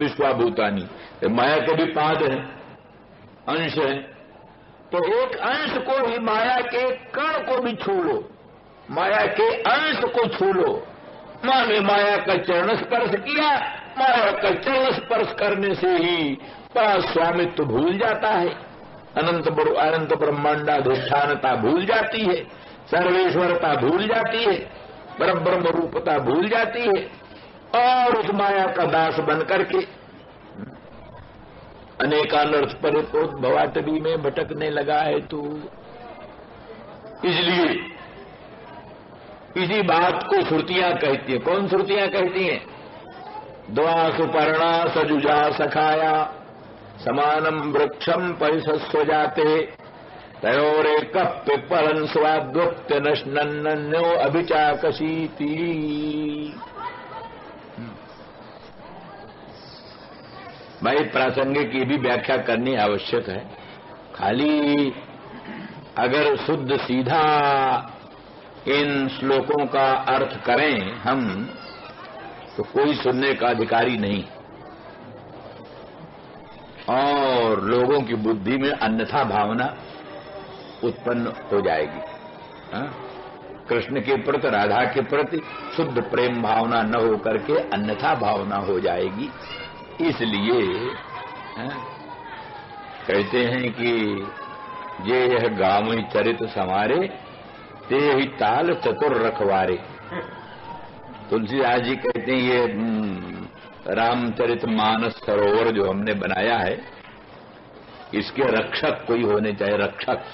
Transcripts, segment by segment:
विश्वाभूतानी, माया के भी पाद हैं, अंश हैं। तो एक अंश को ही, माया के कण को भी छू लो, माया के अंश को छू लो। माने माया का चरण स्पर्श किया, माया का चरण स्पर्श करने से ही बड़ा स्वामित्व भूल जाता है, अनंत ब्रह्मांडाधिष्ठानता भूल जाती है, सर्वेश्वरता भूल जाती है, परब्रह्म रूपता भूल जाती है, और उस माया का दास बन करके अनेकानर्थ परितोद्भवाटवी में भटकने लगा है। तो इसलिए इसी बात को श्रुतियां कहती हैं। कौन श्रुतियां कहती हैं? द्वा सुपर्णा सजुजा सखाया समानम वृक्षम परिशस्व जाते तयोरेक पिप्पलं स्वाद्वत्य नश्नन्यो अभिचाकशीति। भाई प्रासंगिक की भी व्याख्या करनी आवश्यक है। खाली अगर शुद्ध सीधा इन श्लोकों का अर्थ करें हम, तो कोई सुनने का अधिकारी नहीं, और लोगों की बुद्धि में अन्यथा भावना उत्पन्न हो जाएगी। कृष्ण के प्रति, राधा के प्रति शुद्ध प्रेम भावना न हो करके अन्यथा भावना हो जाएगी। इसलिए कहते हैं कि ये यह गावई चरित संवारे ते ही ताल चतुर रखवारे। तुलसीदास जी कहते हैं ये रामचरित मानस सरोवर जो हमने बनाया है, इसके रक्षक कोई होने चाहिए। रक्षक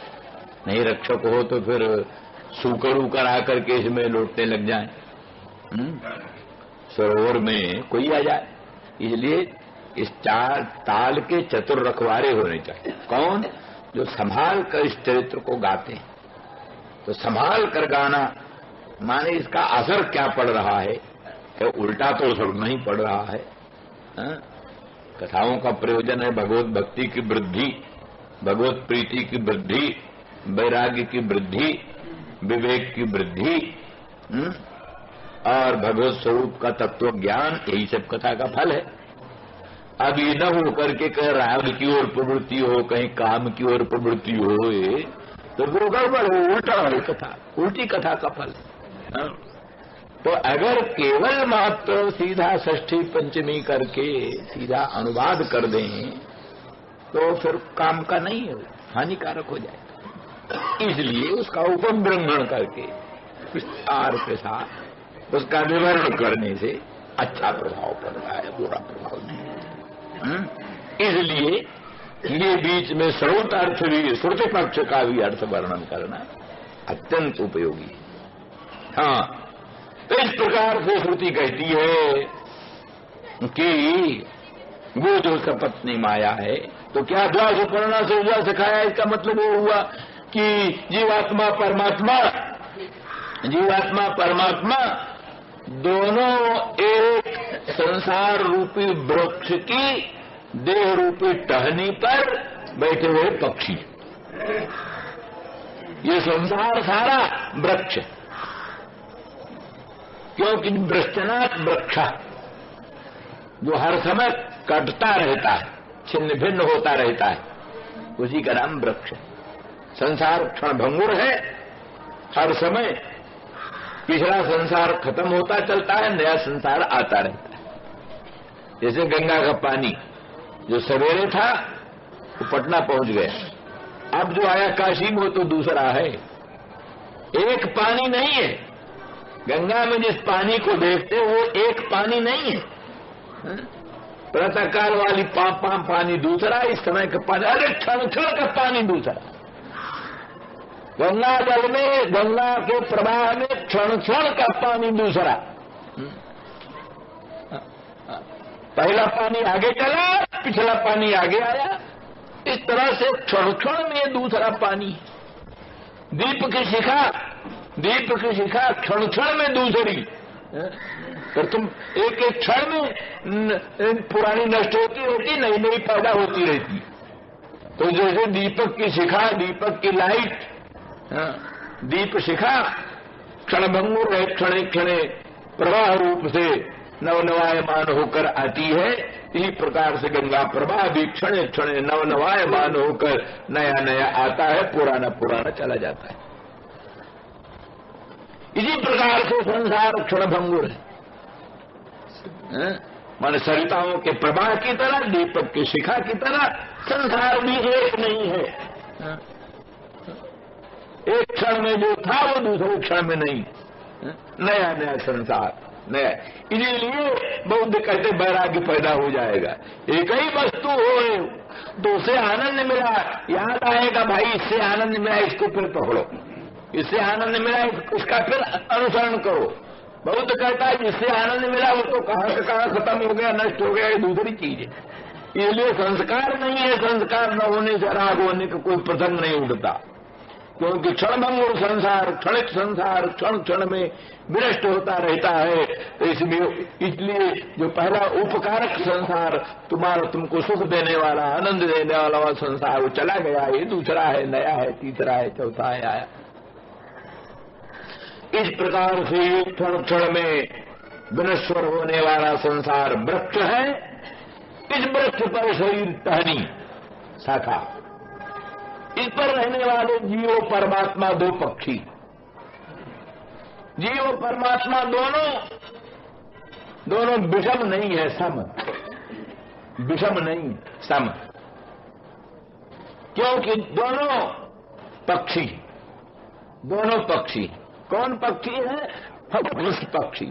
नहीं, रक्षक हो तो फिर सूकर उकर आकर के इसमें लौटने लग जाए, सरोवर में कोई आ जाए। इसलिए इस चार ताल के चतुर रखवारे होने चाहिए। कौन? जो संभाल कर इस चरित्र को गाते हैं। तो संभाल कर गाना माने इसका असर क्या पड़ रहा है, कि उल्टा तो असर नहीं पड़ रहा है। कथाओं का प्रयोजन है भगवत भक्ति की वृद्धि, भगवत प्रीति की वृद्धि, वैराग्य की वृद्धि, विवेक की वृद्धि, और भगवत स्वरूप का तत्व ज्ञान, यही सब कथा का फल है। अब ये न हो करके कहीं राग की ओर प्रवृत्ति हो, कहीं काम की ओर प्रवृत्ति हो, तो वो गड़बड़ हो, उल्टा है कथा, उल्टी कथा का फल है। तो अगर केवल मात्र सीधा षष्ठी पंचमी करके सीधा अनुवाद कर दें तो फिर काम का नहीं है, हानिकारक हो जाएगा। इसलिए उसका उपब्रह्मण करके विस्तार के साथ उसका विवरण करने से अच्छा प्रभाव पड़ता है, बुरा प्रभाव नहीं। इसलिए ये बीच में श्रुत अर्थ भी, श्रुति पक्ष का भी अर्थ वर्णन करना अत्यंत उपयोगी है। हाँ, तो इस प्रकार से श्रुति कहती है कि वो जो सपत्नी माया है, तो क्या द्वा सुपर्णा से उजा सिखाया, इसका मतलब ये हुआ कि जीवात्मा परमात्मा दोनों एक संसार रूपी वृक्ष की देह रूपी टहनी पर बैठे हुए पक्षी। ये संसार सारा वृक्ष, क्योंकि वृक्षनाथ वृक्ष जो हर समय कटता रहता है, छिन्न भिन्न होता रहता है, उसी का नाम वृक्ष। संसार क्षणभंगुर है, हर समय पिछला संसार खत्म होता चलता है, नया संसार आता रहता है। जैसे गंगा का पानी जो सवेरे था वो पटना पहुंच गया, अब जो आया काशी में तो दूसरा है, एक पानी नहीं है। गंगा में जिस पानी को देखते हो वो एक पानी नहीं है। प्रातःकाल वाली पानी दूसरा, इस समय का पानी, अरे क्षण क्षण का पानी दूसरा। गंगा जल में, गंगा के प्रवाह में क्षण क्षण का पानी दूसरा। पहला पानी आगे चला, पिछला पानी आगे आया, इस तरह से क्षण क्षण में दूसरा पानी। दीप की शिखा क्षण क्षण में दूसरी। तो तुम एक एक क्षण में पुरानी नष्ट होती रहती, नई नई पैदा होती रहती। तो जैसे दीपक की शिखा, दीपक की लाइट, दीप शिखा क्षणभंगुर है, क्षणे क्षणे प्रवाह रूप से नवनवायमान होकर आती है, इसी प्रकार से गंगा प्रवाह भी क्षण क्षण नवनवायमान होकर नया नया आता है, पुराना पुराना चला जाता है। इसी प्रकार से संसार क्षणभंगुर है। मान सरिताओं के प्रवाह की तरह, दीपक की शिखा की तरह संसार भी एक नहीं है। एक क्षण में जो था वो दूसरे क्षण में नहीं, नया नया संसार नया। इसीलिए बौद्ध कहते वैराग्य पैदा हो जाएगा। एक ही वस्तु हो तो उसे आनंद मिला, याद आएगा भाई इससे आनंद मिला, इसको फिर पकड़ो, इससे आनंद मिला इसका फिर अनुसरण करो। बौद्ध कहता है जिससे आनंद मिला वो तो कहां से कहां खत्म हो गया, नष्ट हो गया, ये दूसरी चीज है। इसलिए संस्कार नहीं है, संस्कार न होने से राग होने का कोई प्रसंग नहीं उठता, क्योंकि क्षणभंगुर संसार, क्षणिक संसार क्षण क्षण में विनष्ट होता रहता है। तो इसलिए जो पहला उपकारक संसार तुम्हारा, तुमको सुख देने वाला, आनंद देने वाला संसार वो चला गया, ये दूसरा है, नया है, तीसरा है, चौथा है आया। इस प्रकार से क्षण क्षण में विनश्वर होने वाला संसार वृक्ष है। इस वृक्ष पर शरीर टहनी शाखा, इस पर रहने वाले जीव परमात्मा दो पक्षी, जीव परमात्मा दोनों विषम नहीं है, सम, विषम नहीं सम, क्योंकि दोनों पक्षी कौन पक्षी है? पक्षी